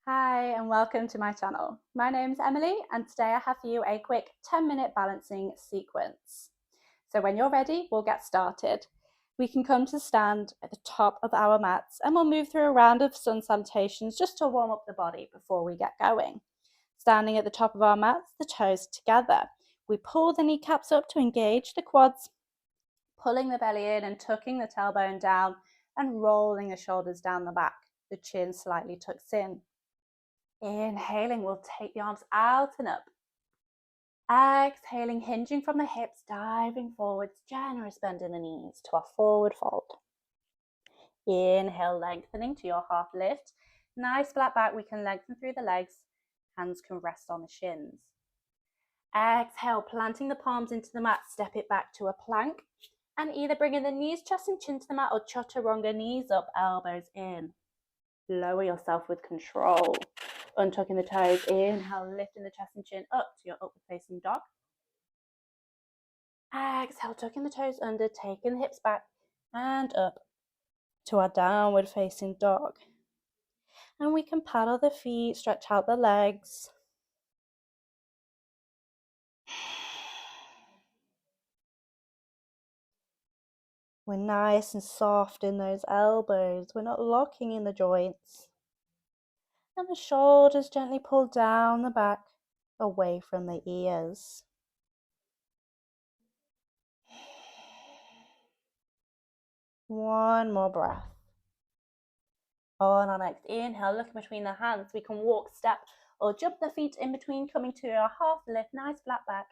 Hi and welcome to my channel. My name's Emily and today I have for you a quick 10-minute balancing sequence. So when you're ready, we'll get started. We can come to stand at the top of our mats and we'll move through a round of sun salutations just to warm up the body before we get going. Standing at the top of our mats, the toes together. We pull the kneecaps up to engage the quads, pulling the belly in and tucking the tailbone down and rolling the shoulders down the back. The chin slightly tucks in. Inhaling, we'll take the arms out and up. Exhaling, hinging from the hips, diving forwards, generous bend in the knees to our forward fold. Inhale, lengthening to your half lift. Nice flat back, we can lengthen through the legs. Hands can rest on the shins. Exhale, planting the palms into the mat, step it back to a plank. And either bringing the knees, chest and chin to the mat or chaturanga, knees up, elbows in. Lower yourself with control. Untucking the toes, inhale, lifting the chest and chin up to your upward facing dog. Exhale, tucking the toes under, taking the hips back and up to our downward facing dog. And we can paddle the feet, stretch out the legs. We're nice and soft in those elbows. We're not locking in the joints. And the shoulders gently pull down the back, away from the ears. One more breath. On our next inhale, looking between the hands, we can walk, step, or jump the feet in between, coming to our half lift, nice flat back.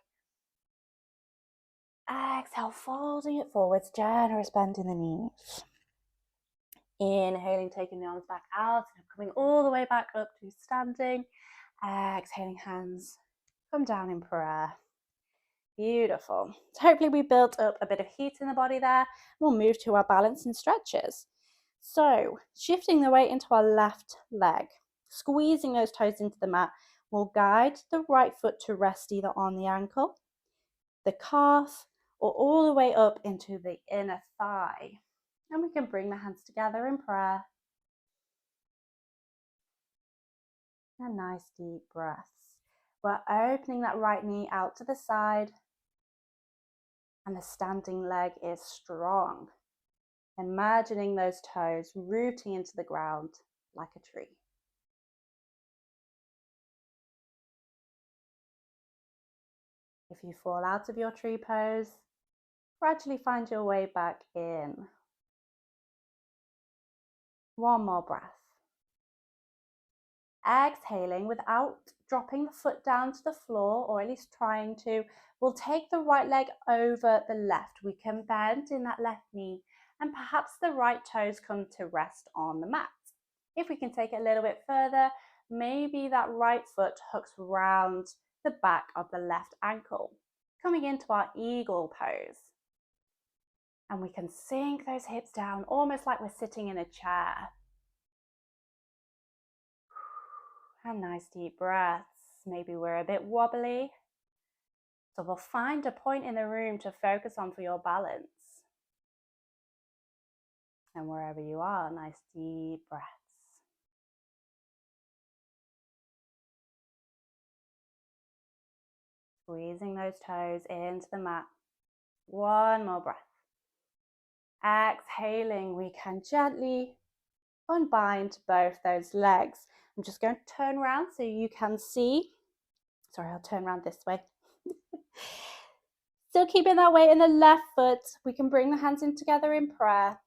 Exhale, folding it forwards, generous bend in the knees. Inhaling, taking the arms back out, coming all the way back up to standing. Exhaling, hands come down in prayer. Beautiful. So hopefully we built up a bit of heat in the body there. We'll move to our balance and stretches. So shifting the weight into our left leg, squeezing those toes into the mat, we'll guide the right foot to rest either on the ankle, the calf, or all the way up into the inner thigh. And we can bring the hands together in prayer. And nice deep breaths. We're opening that right knee out to the side. And the standing leg is strong. Imagining those toes rooting into the ground like a tree. If you fall out of your tree pose, gradually find your way back in. One more breath. Exhaling without dropping the foot down to the floor, or at least trying to, we'll take the right leg over the left. We can bend in that left knee and perhaps the right toes come to rest on the mat. If we can take it a little bit further, maybe that right foot hooks round the back of the left ankle, coming into our eagle pose. And we can sink those hips down almost like we're sitting in a chair. And nice deep breaths. Maybe we're a bit wobbly. So we'll find a point in the room to focus on for your balance. And wherever you are, nice deep breaths. Squeezing those toes into the mat. One more breath. Exhaling, we can gently unbind both those legs. I'm just going to turn around so you can see. Sorry, I'll turn around this way. Still keeping that weight in the left foot. We can bring the hands in together in prayer.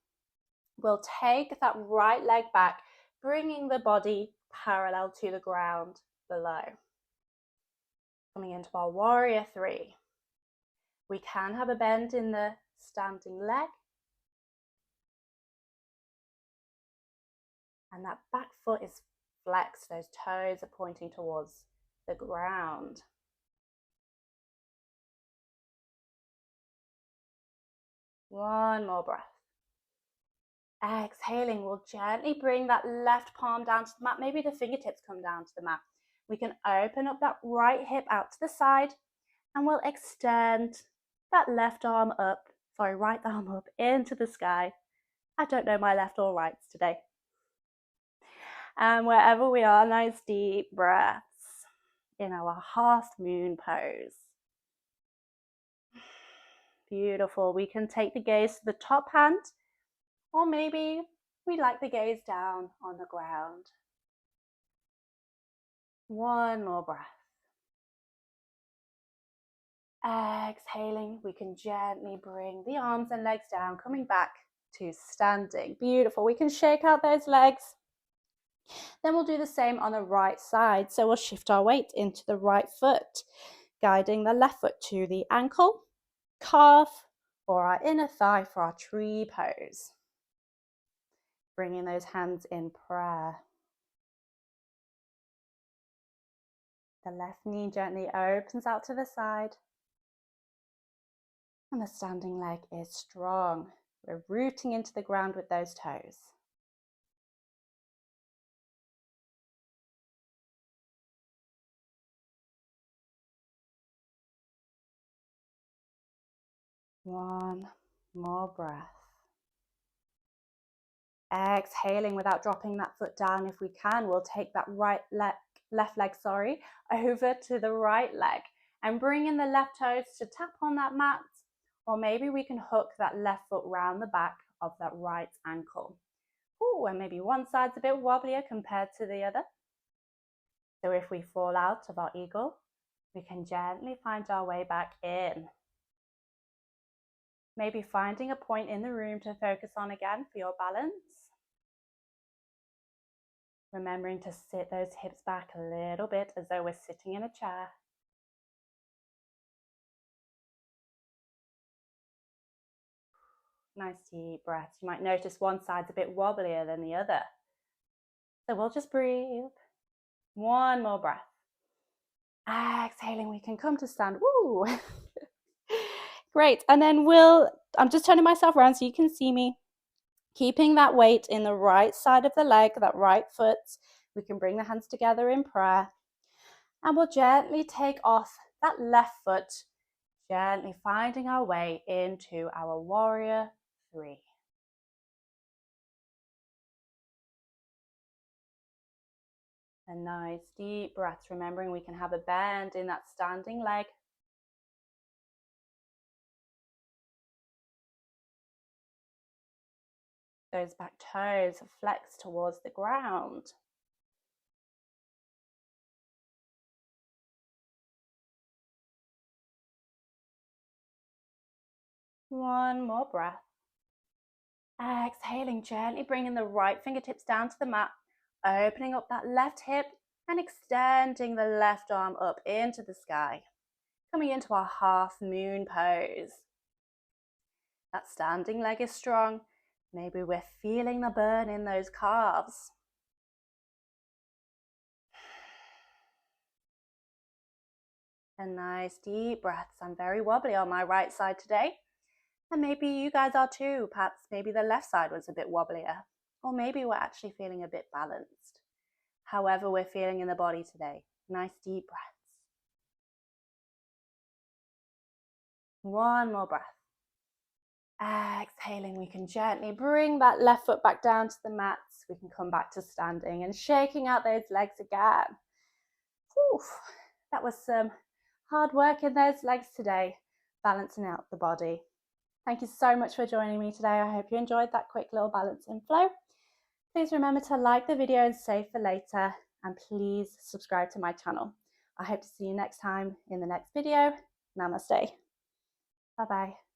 We'll take that right leg back, bringing the body parallel to the ground below. Coming into our warrior three. We can have a bend in the standing leg. And that back foot is flexed, those toes are pointing towards the ground. One more breath. Exhaling, we'll gently bring that left palm down to the mat. Maybe the fingertips come down to the mat. We can open up that right hip out to the side and we'll extend that right arm up into the sky. I don't know my left or rights today. And wherever we are, nice deep breaths in our half moon pose. Beautiful. We can take the gaze to the top hand, or maybe we like the gaze down on the ground. One more breath. Exhaling, we can gently bring the arms and legs down, coming back to standing. Beautiful. We can shake out those legs. Then we'll do the same on the right side. So we'll shift our weight into the right foot, guiding the left foot to the ankle, calf, or our inner thigh for our tree pose. Bringing those hands in prayer. The left knee gently opens out to the side. And the standing leg is strong. We're rooting into the ground with those toes. One more breath. Exhaling without dropping that foot down. If we can, we'll take that left leg, over to the right leg and bring in the left toes to tap on that mat. Or maybe we can hook that left foot round the back of that right ankle. Ooh, and maybe one side's a bit wobblier compared to the other. So if we fall out of our eagle, we can gently find our way back in. Maybe finding a point in the room to focus on again for your balance. Remembering to sit those hips back a little bit as though we're sitting in a chair. Nice deep breaths. You might notice one side's a bit wobblier than the other. So we'll just breathe. One more breath. Exhaling, we can come to stand. Woo! Great. And then I'm just turning myself around so you can see me. Keeping that weight in the right side of the leg, that right foot. We can bring the hands together in prayer. And we'll gently take off that left foot, gently finding our way into our warrior 3. And nice deep breaths, remembering we can have a bend in that standing leg. Those back toes flex towards the ground. One more breath. Exhaling, gently bringing the right fingertips down to the mat, opening up that left hip and extending the left arm up into the sky. Coming into our half moon pose. That standing leg is strong. Maybe we're feeling the burn in those calves. And nice deep breaths. I'm very wobbly on my right side today. And maybe you guys are too. Perhaps maybe the left side was a bit wobblier. Or maybe we're actually feeling a bit balanced. However we're feeling in the body today. Nice deep breaths. One more breath. Exhaling, we can gently bring that left foot back down to the mats. We can come back to standing and shaking out those legs again. Whew, that was some hard work in those legs today, balancing out the body. Thank you so much for joining me today. I hope you enjoyed that quick little balance and flow. Please remember to like the video and save for later, and please subscribe to my channel. I hope to see you next time in the next video. Namaste. Bye-bye.